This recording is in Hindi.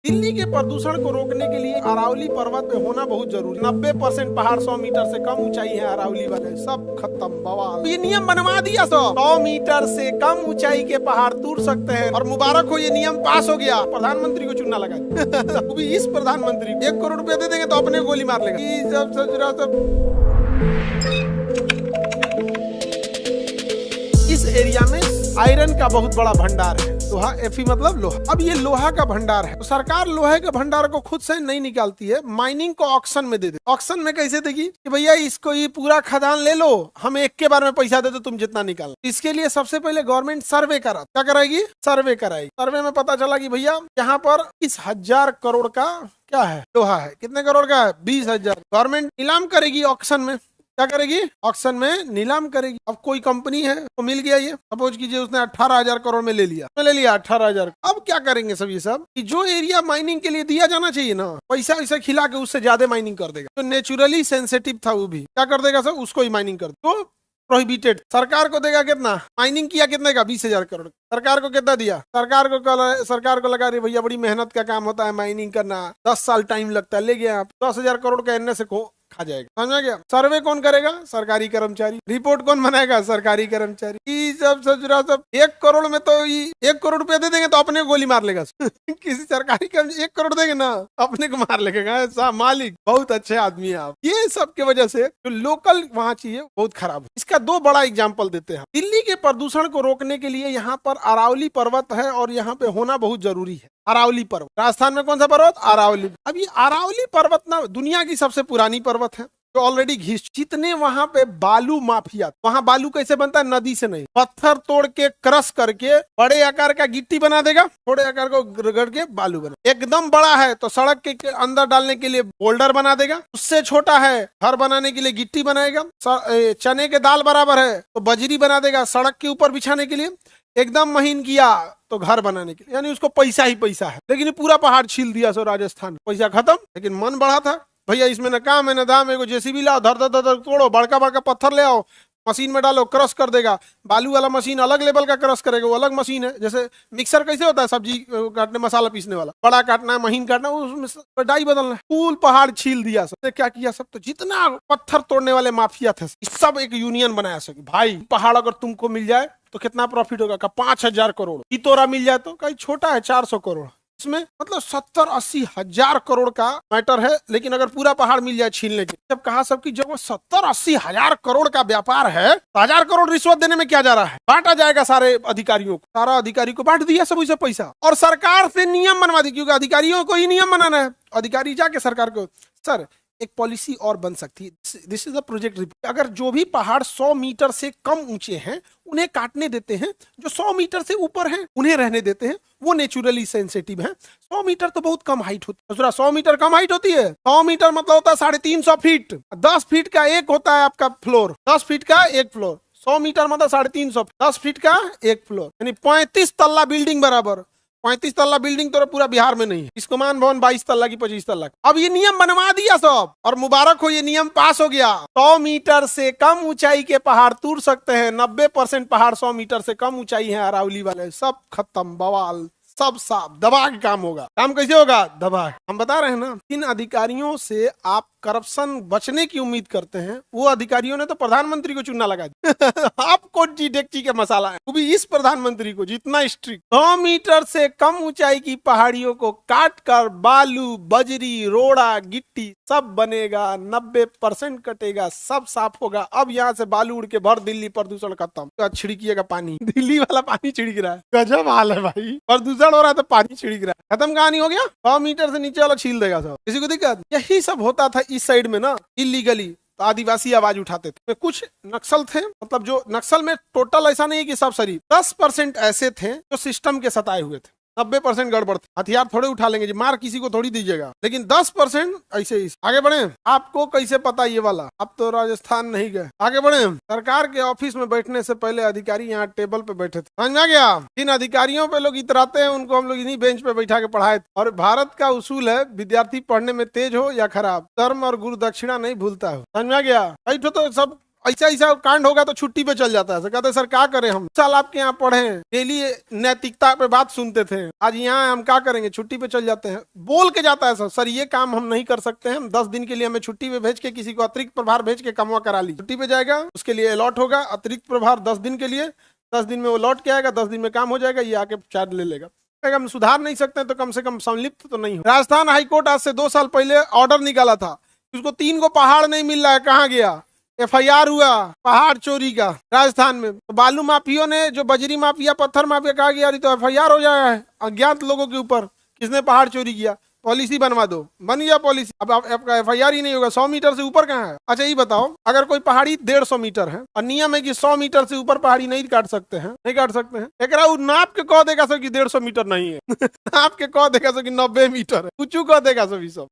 दिल्ली के प्रदूषण को रोकने के लिए अरावली पर्वत पे होना बहुत जरूरी। 90% पहाड़ 100 मीटर से कम ऊंचाई है अरावली वाले, सब खत्म बवाल। ये नियम बनवा दिया 100 मीटर से कम ऊंचाई के पहाड़ टूट सकते हैं और मुबारक हो ये नियम पास हो गया। प्रधानमंत्री को चुनना लगा वो भी इस प्रधानमंत्री 1 करोड़ रुपया दे देंगे तो अपने गोली मार लेगा। सब सोच रहा सब इस एरिया में आयरन का बहुत बड़ा भंडार है। लोहा एफी मतलब लोहा। अब ये लोहा का भंडार है तो सरकार लोहे के भंडार को खुद से नहीं निकालती है, माइनिंग को ऑक्शन में दे दे। ऑक्शन में कैसे देगी कि भैया इसको ये पूरा खदान ले लो, हम एक के बार में पैसा दे दो, तुम जितना निकालो। इसके लिए सबसे पहले गवर्नमेंट सर्वे करा। क्या कराएगी? सर्वे कराएगी। सर्वे में पता चला कि भैया यहाँ पर 20,000 करोड़ का क्या है, लोहा है। कितने करोड़ का है? 20,000। गवर्नमेंट नीलाम करेगी ऑक्शन में। क्या करेगी? ऑक्शन में नीलाम करेगी। अब कोई कंपनी है तो मिल गया, ये सपोज कीजिए उसने 18,000 करोड़ में ले लिया, 18,000। अब क्या करेंगे सब ये सब कि जो एरिया माइनिंग के लिए दिया जाना चाहिए ना, पैसा वैसा खिला के उससे ज्यादा माइनिंग कर देगा। तो नेचुरली सेंसिटिव था वो भी क्या कर देगा सब, उसको ही माइनिंग कर दो। तो प्रोहिबिटेड। सरकार को देगा कितना? माइनिंग किया कितने का? 20,000 करोड़। सरकार को कितना दिया? सरकार को लगा रही भैया बड़ी मेहनत का काम होता है माइनिंग करना, 10 साल टाइम लगता है, ले गया 10,000 करोड़ का एनए से खा जाएगा। समझा गया? सर्वे कौन करेगा? सरकारी कर्मचारी। रिपोर्ट कौन बनाएगा? सरकारी कर्मचारी। सब सोच रहा सब 1 करोड़ में तो 1 करोड़ रुपया दे देंगे तो अपने को गोली मार लेगा किसी सरकारी कर्मचारी 1 करोड़ देंगे ना, अपने को मार लेगा। मालिक बहुत अच्छे आदमी है आप। ये सब की वजह से जो लोकल वहाँ चाहिए बहुत खराब है। इसका 2 बड़ा एग्जाम्पल देते हैं। दिल्ली के प्रदूषण को रोकने के लिए यहाँ पर अरावली पर्वत है और यहाँ पे होना बहुत जरूरी है। अरावली पर्वत राजस्थान में कौन सा पर्वत? अरावली। अब ये अरावली पर्वत ना दुनिया की सबसे पुरानी पर्वत है जो ऑलरेडी घिस। जितने वहां पे बालू माफिया, वहां बालू कैसे बनता है? नदी से नहीं, पत्थर तोड़ के क्रश करके बड़े आकार का गिट्टी बना देगा, थोड़े आकार को रगड़ के बालू बना। एकदम बड़ा है तो सड़क के अंदर डालने के लिए बोल्डर बना देगा, उससे छोटा है घर बनाने के लिए गिट्टी बनाएगा, चने के दाल बराबर है तो बजरी बना देगा सड़क के ऊपर बिछाने के लिए, एकदम महीन किया तो घर बनाने के लिए। यानी उसको पैसा ही पैसा है। लेकिन पूरा पहाड़ छील दिया सो राजस्थान, पैसा खत्म। लेकिन मन बढ़ा था भैया इसमें न काम है न दाम है, एगो जेसीबी लाओ, धर धर धर तोड़ो, बड़का बड़का पत्थर ले आओ, मशीन में डालो, क्रश कर देगा। बालू वाला मशीन अलग लेवल का क्रश करेगा, वो अलग मशीन है। जैसे मिक्सर कैसे होता है सब्जी काटने मसाला पीसने वाला, बड़ा काटना है महीन काटना है, उसमें डाई बदलना है। फूल पहाड़ छील दिया सब। क्या किया सब? तो जितना पत्थर तोड़ने वाले माफिया थे सब एक यूनियन बनाया सब। भाई पहाड़ अगर तुमको मिल जाए तो कितना प्रॉफिट होगा? 5,000 करोड़। तोरा मिल जाए तो कहीं छोटा है 400 करोड़। इसमें मतलब 70-80 हजार करोड़ का मैटर है। लेकिन अगर पूरा पहाड़ मिल जाए छीनने के, जब कहा सबकी जब 70-80 हजार करोड़ का व्यापार है तो 1,000 करोड़ रिश्वत देने में क्या जा रहा है? बांटा जाएगा सारे अधिकारियों को। सारा अधिकारी को बांट दिया सब उसे पैसा, और सरकार से नियम बनवा दी, क्योंकि अधिकारियों को ही नियम बनाना है। अधिकारी जाके सरकार को, सर एक पॉलिसी और बन सकती है, this is a project report. अगर जो भी पहाड़ 100 मीटर से कम ऊंचे हैं उन्हें काटने देते हैं, जो 100 मीटर से ऊपर हैं उन्हें रहने देते हैं, वो नेचुरली सेंसिटिव है। 100 मीटर तो बहुत कम हाइट होती है। 100 मीटर कम हाइट होती है। 100 मीटर मतलब होता है 350 फीट। 10 फीट का एक होता है आपका फ्लोर, 10 फीट का एक फ्लोर। 100 मीटर मतलब 350, 10 फीट का एक फ्लोर, यानी 35 तल्ला बिल्डिंग बराबर। 35 तल्ला बिल्डिंग तो पूरा बिहार में नहीं है। इसको मान भवन 22 तल्ला की 25 तल्ला। अब ये नियम बनवा दिया सब और मुबारक हो ये नियम पास हो गया। 100 मीटर से कम ऊंचाई के पहाड़ टूट सकते हैं। 90% पहाड़ 100 मीटर से कम ऊंचाई है अरावली वाले, सब खत्म बवाल, सब साफ। दबा के काम होगा। काम कैसे होगा? दबा। हम बता रहे हैं ना, इन अधिकारियों से आप करप्शन बचने की उम्मीद करते हैं, वो अधिकारियों ने तो प्रधानमंत्री को चुनना लगा दिया आपको जी डेक्ची के मसाला है, वो भी इस प्रधानमंत्री को जितना स्ट्रिक्ट। 100 मीटर से कम ऊंचाई की पहाड़ियों को काट कर बालू, बजरी, रोड़ा, गिट्टी सब बनेगा। 90% कटेगा, सब साफ होगा। अब यहाँ से बालू उड़ के भर दिल्ली, प्रदूषण खत्म। तो छिड़किएगा पानी, दिल्ली वाला पानी छिड़क रहा है। गजब हाल है भाई, प्रदूषण हो रहा है तो पानी छिड़क रहा है। खत्म कहानी हो गया। 100 मीटर से नीचे वाला छील देगा सब, किसी को दिक्कत। यही सब होता था इस साइड में ना, इलीगली। तो आदिवासी आवाज उठाते थे। कुछ नक्सल थे, मतलब जो नक्सल में टोटल ऐसा नहीं कि सब शरीफ, 10% ऐसे थे जो सिस्टम के सताए हुए थे। 90% गड़बड़ थे। हथियार थोड़े उठा लेंगे जी, मार किसी को थोड़ी दीजिएगा, लेकिन 10% ऐसे ही। आगे बढ़े। आपको कैसे पता ये वाला? अब तो राजस्थान नहीं गए। आगे बढ़े। सरकार के ऑफिस में बैठने से पहले अधिकारी यहाँ टेबल पे बैठे थे। समझ में आ गया? जिन अधिकारियों पे लोग इतराते हैं उनको हम लोग इन्हीं बेंच पे बैठा के पढ़ाए थे। और भारत का उसूल है, विद्यार्थी पढ़ने में तेज हो या खराब, धर्म और गुरु दक्षिणा नहीं भूलता हो। समझ में आ गया? बैठो तो सब ऐसा ऐसा कांड होगा तो छुट्टी पे चल जाता है। कहते सर क्या करें, हम साल आपके यहाँ पढ़े, डेली नैतिकता पे बात सुनते थे, आज यहाँ हम क्या करेंगे, छुट्टी पे चल जाते हैं। बोल के जाता है सर ये काम हम नहीं कर सकते हैं, हम 10 दिन के लिए हमें छुट्टी पे भेज के किसी को अतिरिक्त प्रभार भेज के कमवा करा ली। छुट्टी पे जाएगा, उसके लिए अलॉट होगा अतिरिक्त प्रभार 10 दिन के लिए, 10 दिन में वो लौट के आएगा, 10 दिन में काम हो जाएगा, ये आके चार्ज ले लेगा। अगर हम सुधार नहीं सकते तो कम से कम संलिप्त तो नहीं हो। राजस्थान हाईकोर्ट आज से 2 साल पहले ऑर्डर निकाला था, उसको 3 को पहाड़ नहीं मिल रहा है, कहाँ गया, FIR हुआ पहाड़ चोरी का राजस्थान में। तो बालू माफियों ने, जो बजरी माफिया पत्थर माफिया, कहा गया तो FIR हो जाया है अज्ञात लोगों के ऊपर, किसने पहाड़ चोरी किया, पॉलिसी बनवा दो, बन गया पॉलिसी। अब आपका FIR ही नहीं होगा। 100 मीटर से ऊपर कहाँ है? अच्छा ये बताओ, अगर कोई पहाड़ी 150 मीटर है और नियम है कि 100 मीटर से ऊपर पहाड़ी नहीं काट सकते हैं, नहीं काट सकते हैं, एक नाप के कह देगा सो कि 150 मीटर नहीं है नाप के कह देगा सो कि 90 मीटर है, कुछ कह देगा सो सब।